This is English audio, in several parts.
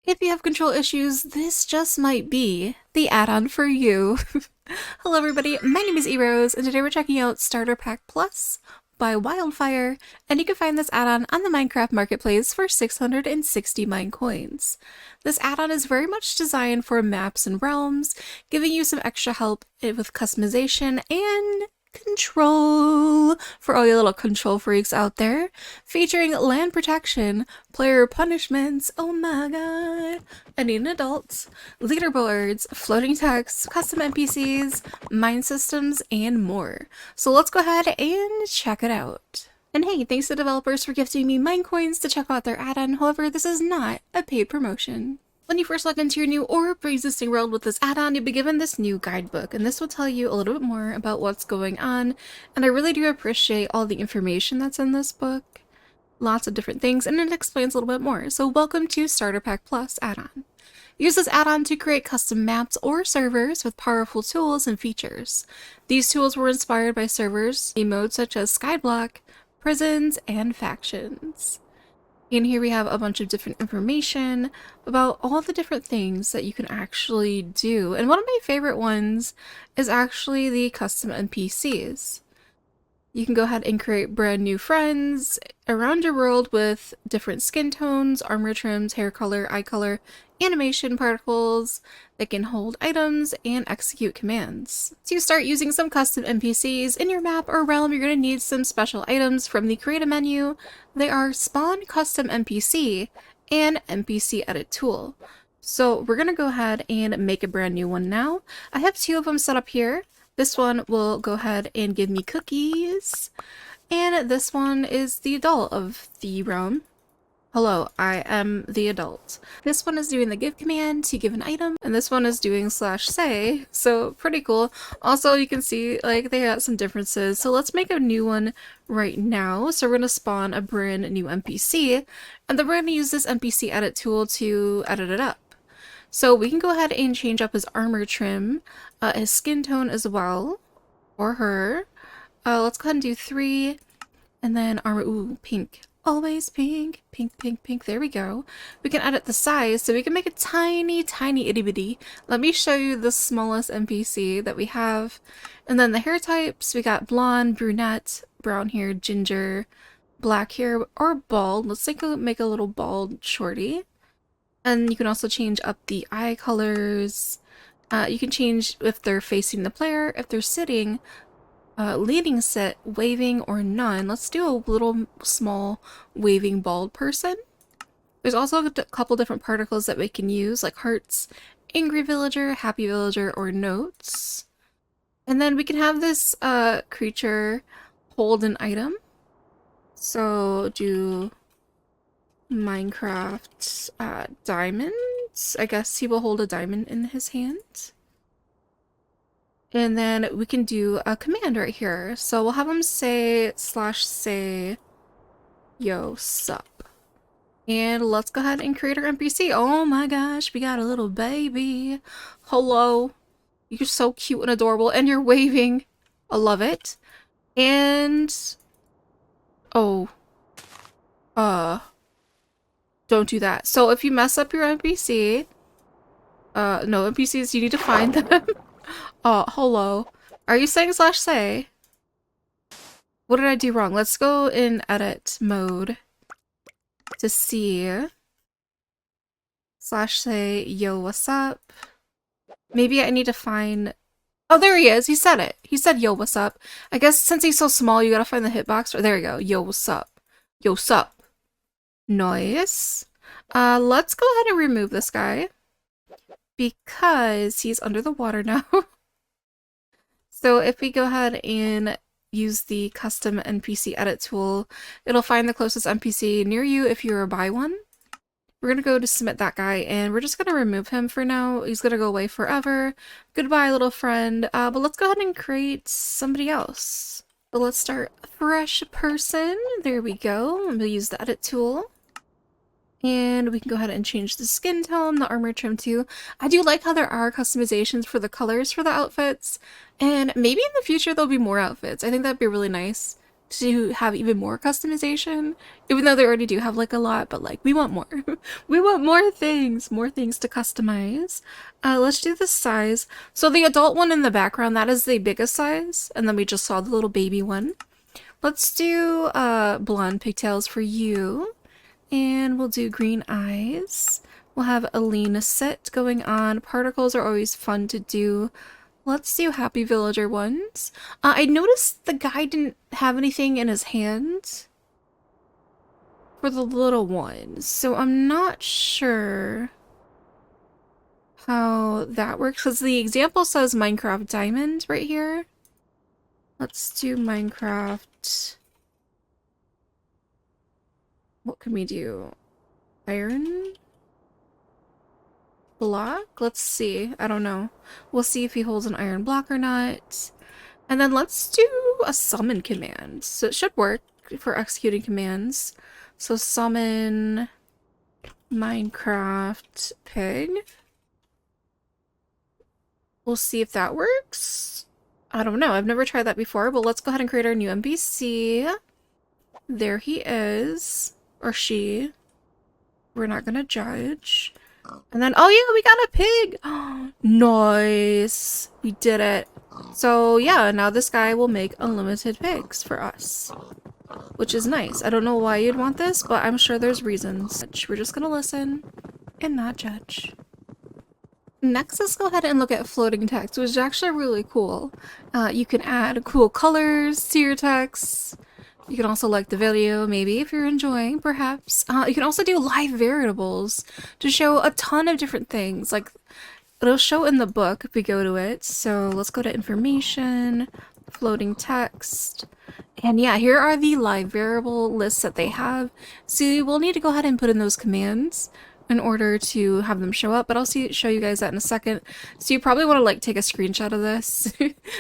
If you have control issues, this just might be the add-on for you. Hello everybody, my name is Eros, and today we're checking out Starter Pack Plus by Wildfire, and you can find this add-on on the Minecraft Marketplace for 660 Minecoins. This add-on is very much designed for maps and realms, giving you some extra help with customization and control for all you little control freaks out there, featuring land protection, player punishments, oh my god, I need an adult, leaderboards, floating text, custom NPCs, mine systems, and more. So let's go ahead and check it out. And hey, thanks to developers for gifting me Minecoins to check out their add-on. However, this is not a paid promotion. When you first log into your new or pre-existing world with this add-on, you'll be given this new guidebook, and this will tell you a little bit more about what's going on, and I really do appreciate all the information that's in this book. Lots of different things, and it explains a little bit more. So welcome to Starter Pack Plus add-on. Use this add-on to create custom maps or servers with powerful tools and features. These tools were inspired by servers in modes such as Skyblock, prisons, and factions. And here we have a bunch of different information about all the different things that you can actually do. And one of my favorite ones is actually the custom NPCs. You can go ahead and create brand new friends around your world with different skin tones, armor trims, hair color, eye color, animation particles that can hold items and execute commands. To start using some custom NPCs in your map or realm, you're going to need some special items from the create a menu. They are spawn custom NPC and NPC edit tool. So we're going to go ahead and make a brand new one now. I have two of them set up here. This one will go ahead and give me cookies, and this one is the adult of the realm. Hello, I am the adult. This one is doing the give command to give an item, and this one is doing /say, so pretty cool. Also, you can see like they got some differences, so let's make a new one right now. So we're going to spawn a brand new NPC, and then we're going to use this NPC edit tool to edit it up. So we can go ahead and change up his armor trim, his skin tone as well, or her. Let's go ahead and do 3, and then armor, ooh, pink. Always pink, pink, pink, pink, there we go. We can edit the size, so we can make it tiny, tiny itty bitty. Let me show you the smallest NPC that we have. And then the hair types, we got blonde, brunette, brown hair, ginger, black hair, or bald. Let's make a little bald shorty. And you can also change up the eye colors. You can change if they're facing the player, if they're sitting, leaning sit, waving, or none. Let's do a little small waving bald person. There's also a couple different particles that we can use, like hearts, angry villager, happy villager, or notes. And then we can have this creature hold an item. So do Minecraft diamonds. I guess he will hold a diamond in his hand. And then we can do a command right here. So we'll have him say /say yo sup. And let's go ahead and create our NPC. Oh my gosh, we got a little baby. Hello. You're so cute and adorable, and you're waving. I love it. And oh, don't do that. So if you mess up your NPC, no NPCs, you need to find them. Hello. Are you saying /say? What did I do wrong? Let's go in edit mode to see. /say, yo, what's up? Maybe I need to find... Oh, there he is. He said it. He said, yo, what's up? I guess since he's so small, you gotta find the hitbox. There we go. Yo, what's up? Yo, sup? Nice. Let's go ahead and remove this guy because he's under the water now. So if we go ahead and use the custom NPC edit tool, it'll find the closest NPC near you if you're by one. We're gonna go to submit that guy, and we're just gonna remove him for now. He's gonna go away forever. Goodbye, little friend. But let's go ahead and create somebody else. So let's start a fresh person. There we go. I'm gonna use the edit tool. And we can go ahead and change the skin tone, the armor trim too. I do like how there are customizations for the colors for the outfits. And maybe in the future there'll be more outfits. I think that'd be really nice to have even more customization, even though they already do have like a lot, but like we want more. We want more things to customize. Let's do the size. So the adult one in the background, that is the biggest size, and then we just saw the little baby one. Let's do blonde pigtails for you, and we'll do green eyes. We'll have a lean sit going on. Particles are always fun to do. Let's do happy villager ones. I noticed the guy didn't have anything in his hand for the little ones, so I'm not sure how that works, because the example says Minecraft Diamond right here. Let's do Minecraft. What can we do? Iron? Block? Let's see. I don't know. We'll see if he holds an iron block or not. And then let's do a summon command. So it should work for executing commands. So summon Minecraft pig. We'll see if that works. I don't know. I've never tried that before, but let's go ahead and create our new NPC. There he is. Or she. We're not gonna judge. And then, oh yeah, we got a pig! Nice! We did it. So yeah, now this guy will make unlimited pigs for us. Which is nice. I don't know why you'd want this, but I'm sure there's reasons. We're just gonna listen and not judge. Next, let's go ahead and look at floating text, which is actually really cool. You can add cool colors to your text. You can also like the video, maybe, if you're enjoying, perhaps. You can also do live variables to show a ton of different things. Like, it'll show in the book if we go to it. So let's go to information, floating text. And yeah, here are the live variable lists that they have. So we'll need to go ahead and put in those commands in order to have them show up, but I'll show you guys that in a second. So you probably want to like take a screenshot of this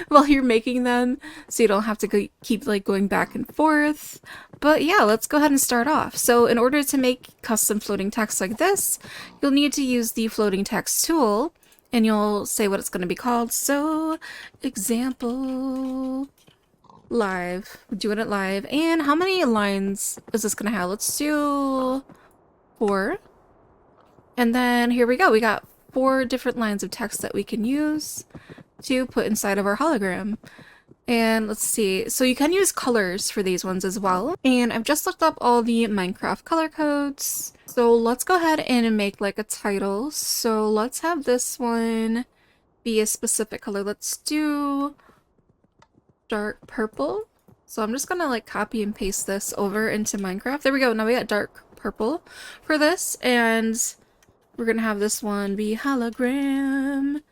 while you're making them, so you don't have to keep like going back and forth. But yeah, let's go ahead and start off. So in order to make custom floating text like this, you'll need to use the floating text tool, and you'll say what it's going to be called. So example live, we're doing it live. And how many lines is this going to have? Let's do 4. And then here we go. We got 4 different lines of text that we can use to put inside of our hologram. And let's see. So you can use colors for these ones as well. And I've just looked up all the Minecraft color codes. So let's go ahead and make like a title. So let's have this one be a specific color. Let's do dark purple. So I'm just gonna like copy and paste this over into Minecraft. There we go. Now we got dark purple for this, and we're gonna have this one be hologram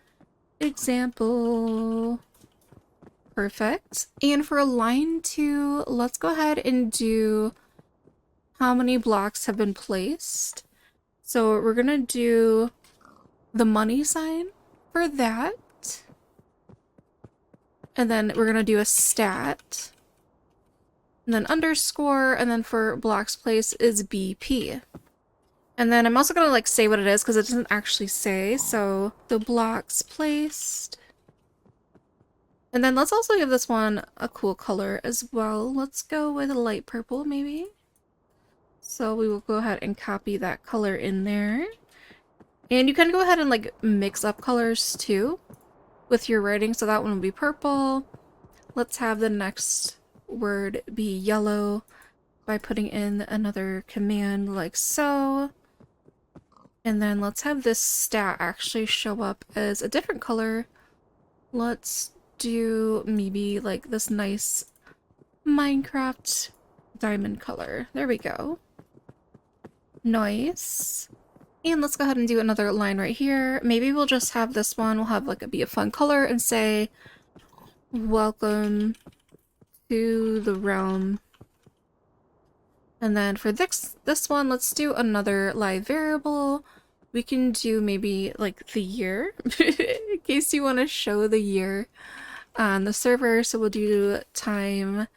example. Perfect. And for line 2, let's go ahead and do how many blocks have been placed. So we're gonna do the money sign for that. And then we're gonna do a stat. And then underscore, and then for blocks placed is BP. And then I'm also gonna like say what it is because it doesn't actually say. So the blocks placed. And then let's also give this one a cool color as well. Let's go with a light purple maybe. So we will go ahead and copy that color in there. And you can go ahead and like mix up colors too with your writing. So that one will be purple. Let's have the next word be yellow by putting in another command like so. And then let's have this stat actually show up as a different color. Let's do maybe like this nice Minecraft diamond color. There we go. Nice. And let's go ahead and do another line right here. Maybe we'll just have this one, we'll have like be a fun color and say, welcome to the realm. And then for this one, let's do another live variable. We can do maybe like the year, in case you want to show the year on the server. So we'll do time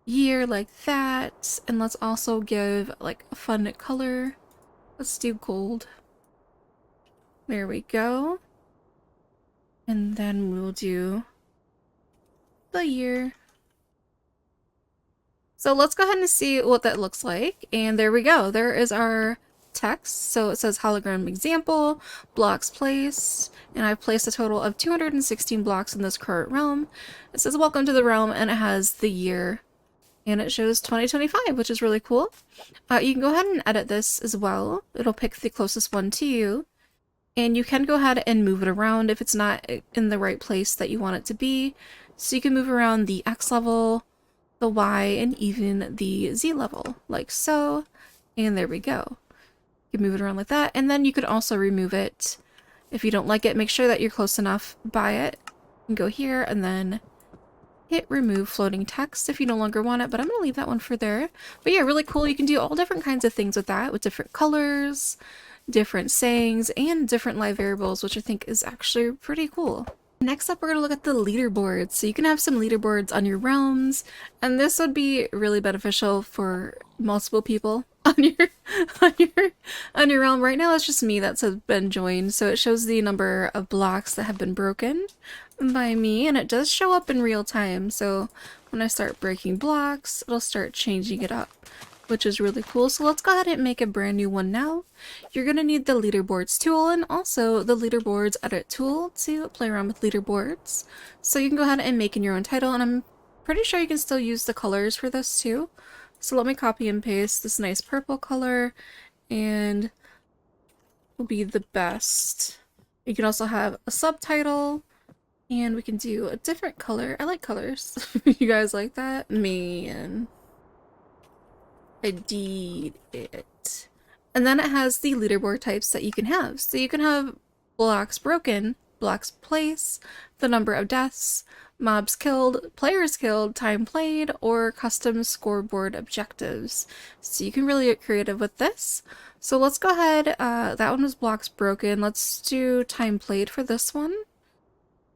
year like that. And let's also give like a fun color. Let's do gold. There we go. And then we'll do the year. So let's go ahead and see what that looks like. And there we go. There is our text. So it says hologram example, blocks placed, and I've placed a total of 216 blocks in this current realm. It says welcome to the realm, and it has the year, and it shows 2025, which is really cool. You can go ahead and edit this as well. It'll pick the closest one to you. And you can go ahead and move it around if it's not in the right place that you want it to be. So you can move around the X level, the Y, and even the Z level, like so. And there we go. You can move it around like that. And then you could also remove it if you don't like it. Make sure that you're close enough by it. You can go here and then hit remove floating text if you no longer want it, but I'm going to leave that one for there. But yeah, really cool. You can do all different kinds of things with that, with different colors, different sayings, and different live variables, which I think is actually pretty cool. Next up, we're going to look at the leaderboards. So you can have some leaderboards on your realms, and this would be really beneficial for multiple people on your on your realm. Right now, it's just me that's been joined, so it shows the number of blocks that have been broken by me, and it does show up in real time. So when I start breaking blocks, it'll start changing it up, which is really cool. So let's go ahead and make a brand new one now. You're going to need the leaderboards tool and also the leaderboards edit tool to play around with leaderboards. So you can go ahead and make in your own title, and I'm pretty sure you can still use the colors for this too. So let me copy and paste this nice purple color, and will be the best. You can also have a subtitle, and we can do a different color. I like colors. You guys like that? Man. I did it. And then it has the leaderboard types that you can have. So you can have blocks broken, blocks placed, the number of deaths, mobs killed, players killed, time played, or custom scoreboard objectives. So you can really get creative with this. So let's go ahead. That one was blocks broken. Let's do time played for this one.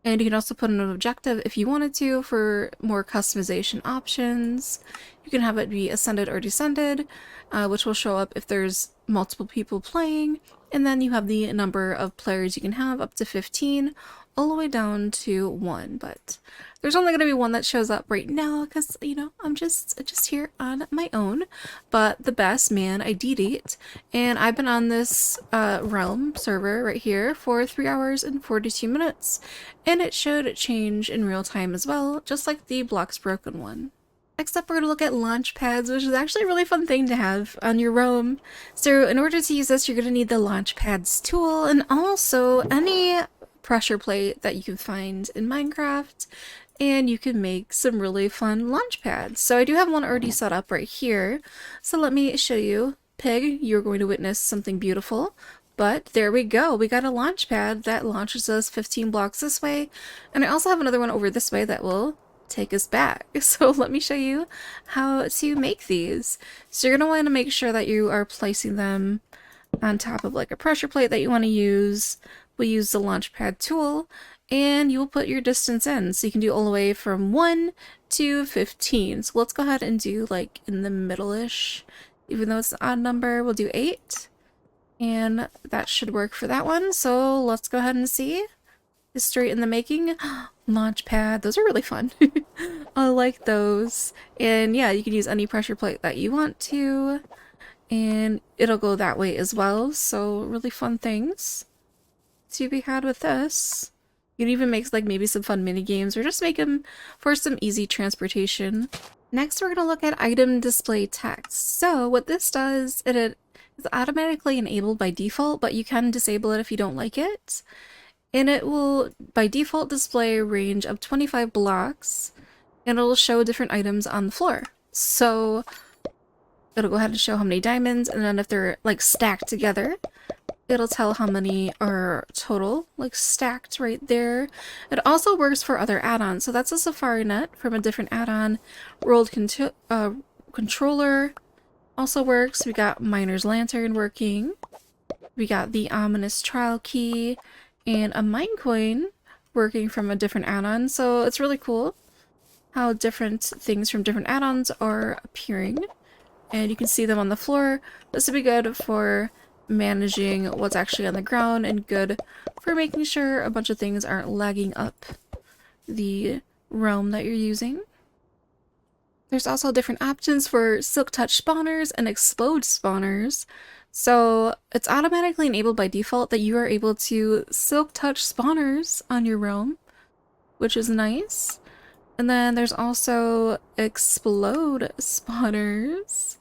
And you can also put in an objective if you wanted to for more customization options. You can have it be ascended or descended, which will show up if there's multiple people playing. And then you have the number of players you can have, up to 15, all the way down to 1. But there's only going to be one that shows up right now because, you know, I'm just here on my own. But the best, man, I did it. And I've been on this realm server right here for 3 hours and 42 minutes. And it should change in real time as well, just like the blocks broken one. Next up, we're going to look at launch pads, which is actually a really fun thing to have on your roam. So in order to use this, you're going to need the launch pads tool and also any pressure plate that you can find in Minecraft, and you can make some really fun launch pads. So I do have one already set up right here. So let me show you. Pig, you're going to witness something beautiful. But there we go. We got a launch pad that launches us 15 blocks this way. And I also have another one over this way that will take us back. So let me show you how to make these. So you're going to want to make sure that you are placing them on top of like a pressure plate that you want to use. We'll use the launch pad tool, and you will put your distance in. So you can do all the way from 1 to 15. So let's go ahead and do like in the middle-ish. Even though it's an odd number, we'll do 8. And that should work for that one. So let's go ahead and see. History in the making. Launch pad. Those are really fun. I like those. And yeah, you can use any pressure plate that you want to. And it'll go that way as well. So really fun things to be had with this. You can even make like maybe some fun mini games or just make them for some easy transportation. Next, we're going to look at item display text. So what this does, it is automatically enabled by default, but you can disable it if you don't like it. And it will, by default, display a range of 25 blocks, and it'll show different items on the floor. So it'll go ahead and show how many diamonds, and then if they're like stacked together, it'll tell how many are total, like stacked right there. It also works for other add-ons. So that's a Safari Net from a different add-on. World Controller also works. We got Miner's Lantern working. We got the Ominous Trial Key and a Minecoin working from a different add-on. So it's really cool how different things from different add-ons are appearing. And you can see them on the floor. This would be good for managing what's actually on the ground and good for making sure a bunch of things aren't lagging up the realm that you're using. There's also different options for Silk Touch spawners and Explode spawners. So it's automatically enabled by default that you are able to Silk Touch spawners on your realm, which is nice. And then there's also Explode spawners,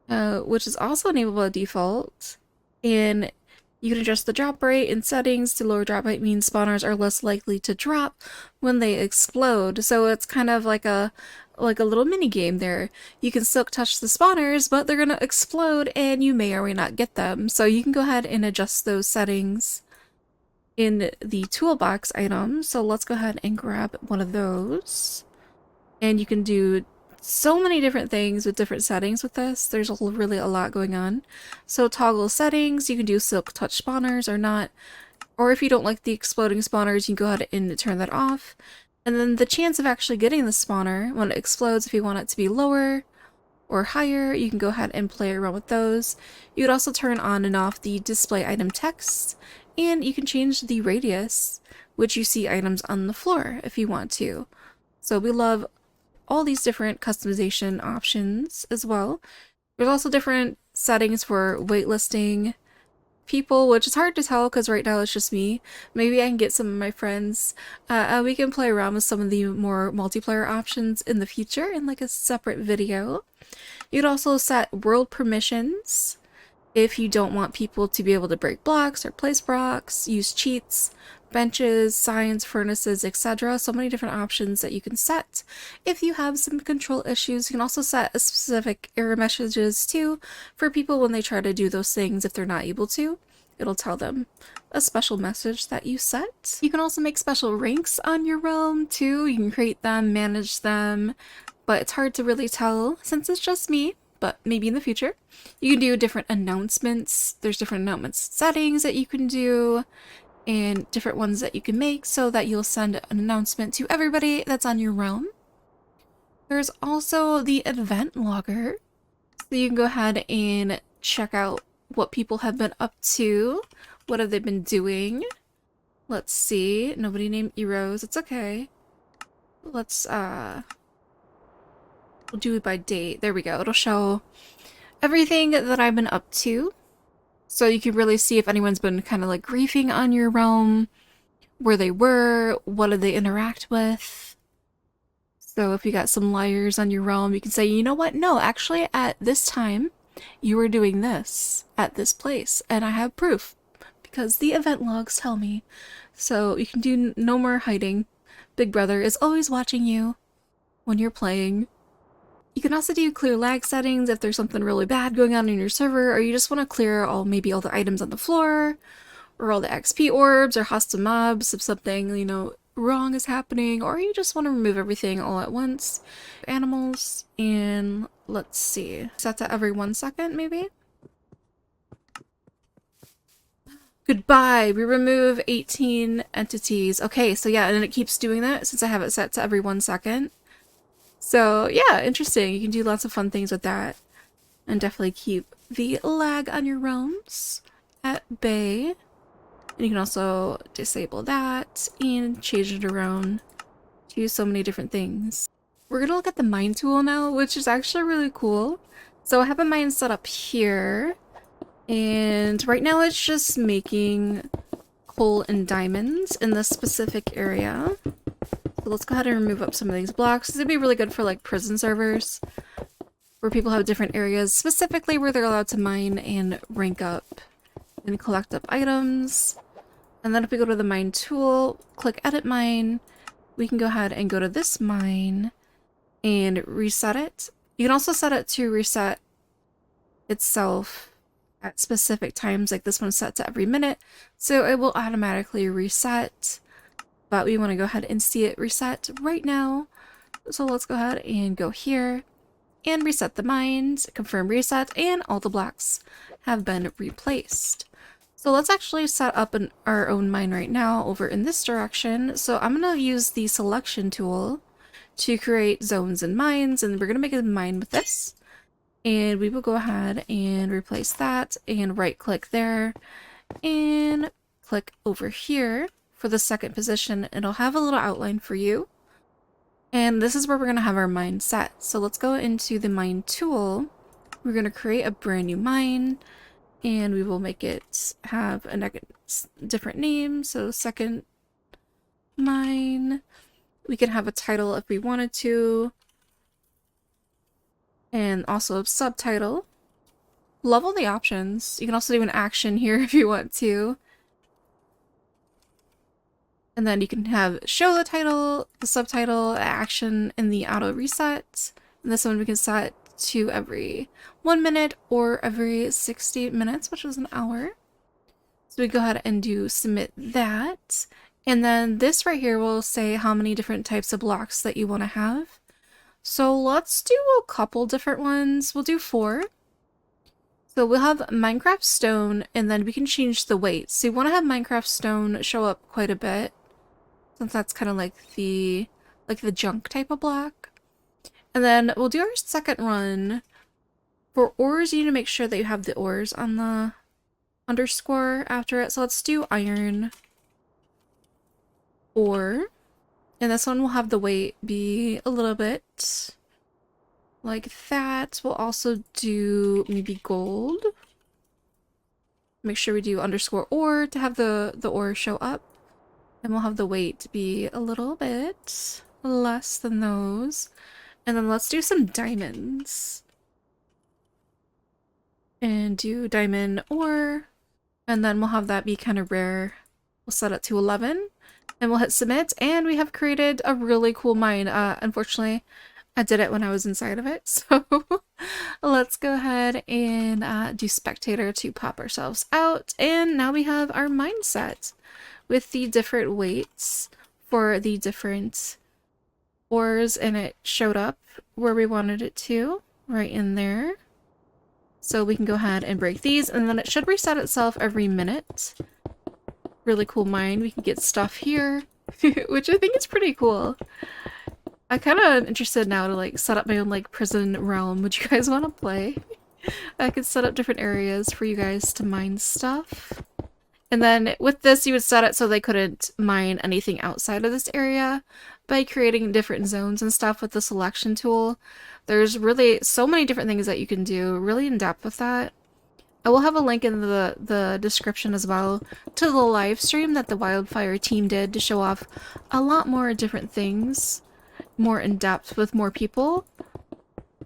which is also enabled by default. And you can adjust the drop rate in settings to lower drop rate means spawners are less likely to drop when they explode. So it's kind of like a little mini game there. You can Silk Touch the spawners, but they're gonna explode and you may or may not get them. So you can go ahead and adjust those settings in the toolbox item. So let's go ahead and grab one of those. And you can do so many different things with different settings with this. There's really a lot going on. So toggle settings, you can do Silk Touch spawners or not. Or if you don't like the exploding spawners, you can go ahead and turn that off. And then the chance of actually getting the spawner when it explodes, if you want it to be lower or higher, you can go ahead and play around with those. You could also turn on and off the display item text, and you can change the radius which you see items on the floor if you want to. So we love all these different customization options as well. There's also different settings for waitlisting people, which is hard to tell because right now it's just me. Maybe I can get some of my friends. We can play around with some of the more multiplayer options in the future in like a separate video. You'd also set world permissions if you don't want people to be able to break blocks or place blocks, use cheats, benches, signs, furnaces, etc. So many different options that you can set. If you have some control issues, you can also set a specific error messages too for people when they try to do those things if they're not able to. It'll tell them a special message that you set. You can also make special ranks on your realm too. You can create them, manage them, but it's hard to really tell since it's just me. But maybe in the future. You can do different announcements. There's different announcements settings that you can do and different ones that you can make so that you'll send an announcement to everybody that's on your realm. There's also the event logger. So you can go ahead and check out what people have been up to. What have they been doing? Let's see. Nobody named Eros. It's okay. Let's we'll do it by date. There we go. It'll show everything that I've been up to. So you can really see if anyone's been kind of like griefing on your realm, where they were, what did they interact with. So if you got some liars on your realm, you can say, you know what? No, actually at this time, you were doing this at this place. And I have proof because the event logs tell me. So you can do no more hiding. Big Brother is always watching you when you're playing. You can also do clear lag settings if there's something really bad going on in your server, or you just want to clear maybe all the items on the floor, or all the XP orbs, or hostile mobs if something, you know, wrong is happening, or you just want to remove everything all at once. Animals, and let's see, set to every 1 second maybe? Goodbye, we remove 18 entities. Okay, so yeah, and it keeps doing that since I have it set to every 1 second. So yeah, interesting. You can do lots of fun things with that. And definitely keep the lag on your realms at bay. And you can also disable that and change it around to so many different things. We're gonna look at the mine tool now, which is actually really cool. So I have a mine set up here. And right now it's just making coal and diamonds in this specific area. So let's go ahead and remove up some of these blocks. This would be really good for like prison servers where people have different areas, specifically where they're allowed to mine and rank up and collect up items. And then if we go to the mine tool, click edit mine, we can go ahead and go to this mine and reset it. You can also set it to reset itself at specific times, like this one's set to every minute, so it will automatically reset. But we want to go ahead and see it reset right now. So let's go ahead and go here and reset the mines, confirm reset, and all the blocks have been replaced. So let's actually set up our own mine right now over in this direction. So I'm going to use the selection tool to create zones and mines, and we're going to make a mine with this. And we will go ahead and replace that and right click there and click over here. For the second position, it'll have a little outline for you. And this is where we're going to have our mine set. So let's go into the mine tool. We're going to create a brand new mine, and we will make it have a different name. So second mine. We can have a title if we wanted to, and also a subtitle. Love all the options. You can also do an action here if you want to. And then you can have show the title, the subtitle, action, and the auto reset. And this one we can set to every 1 minute or every 60 minutes, which is an hour. So we go ahead and do submit that. And then this right here will say how many different types of blocks that you want to have. So let's do a couple different ones. We'll do 4. So we'll have Minecraft stone, and then we can change the weight. So you want to have Minecraft stone show up quite a bit, since that's kind of like the junk type of block. And then we'll do our second run. For ores, you need to make sure that you have the ores on the underscore after it. So let's do iron ore. And this one will have the weight be a little bit like that. We'll also do maybe gold. Make sure we do underscore ore to have the ore show up. And we'll have the weight be a little bit less than those. And then let's do some diamonds. And do diamond ore. And then we'll have that be kind of rare. We'll set it to 11. And we'll hit submit. And we have created a really cool mine. Unfortunately, I did it when I was inside of it, so let's go ahead and do spectator to pop ourselves out. And now we have our mine set with the different weights for the different ores, and it showed up where we wanted it to, right in there. So we can go ahead and break these, and then it should reset itself every minute. Really cool mine. We can get stuff here, which I think is pretty cool. I'm kind of interested now to like set up my own like prison realm. Would you guys want to play? I could set up different areas for you guys to mine stuff. And then with this, you would set it so they couldn't mine anything outside of this area by creating different zones and stuff with the selection tool. There's really so many different things that you can do really in depth with that. I will have a link in the description as well to the live stream that the Wildfire team did to show off a lot more different things, more in depth with more people.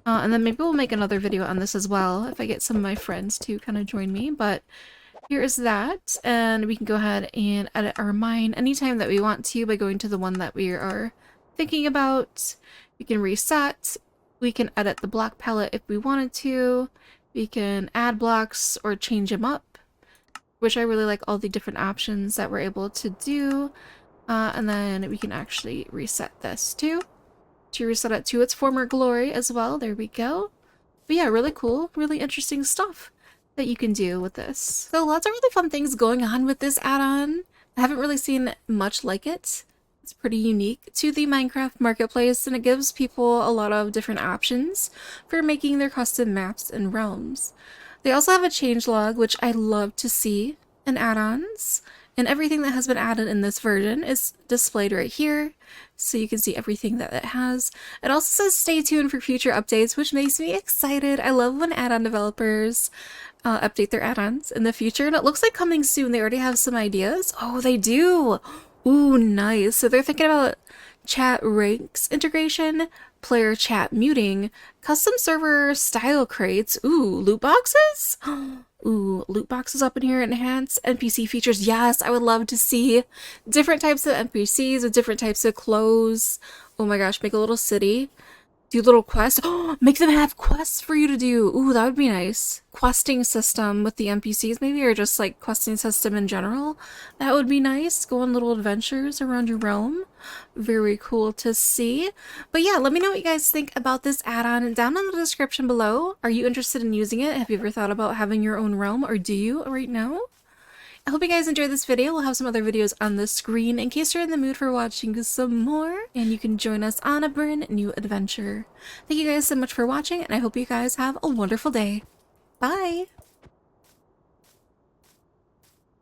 And then maybe we'll make another video on this as well if I get some of my friends to kind of join me. But here is that, and we can go ahead and edit our mine anytime that we want to by going to the one that we are thinking about. We can reset, we can edit the block palette if we wanted to, we can add blocks or change them up, which I really like all the different options that we're able to do. And then we can actually reset this too, to reset it to its former glory as well. There we go. But yeah, really cool, really interesting stuff that you can do with this. So lots of really fun things going on with this add-on. I haven't really seen much like it. It's pretty unique to the Minecraft marketplace, and it gives people a lot of different options for making their custom maps and realms. They also have a changelog, which I love to see in add-ons. And everything that has been added in this version is displayed right here, so you can see everything that it has. It also says stay tuned for future updates, which makes me excited. I love when add-on developers update their add-ons in the future, and it looks like coming soon. They already have some ideas. Oh, they do! Ooh, nice. So they're thinking about chat ranks integration, player chat muting, custom server style crates, ooh, loot boxes? Ooh, loot boxes up in here, enhance NPC features. Yes, I would love to see different types of NPCs with different types of clothes. Oh my gosh, make a little city. Do little quests. Oh, make them have quests for you to do. Ooh, that would be nice. Questing system with the NPCs maybe, or just like questing system in general. That would be nice. Go on little adventures around your realm. Very cool to see. But yeah, let me know what you guys think about this add-on down in the description below. Are you interested in using it? Have you ever thought about having your own realm, or do you right now? I hope you guys enjoyed this video. We'll have some other videos on the screen in case you're in the mood for watching some more, and you can join us on a brand new adventure. Thank you guys so much for watching, and I hope you guys have a wonderful day. Bye!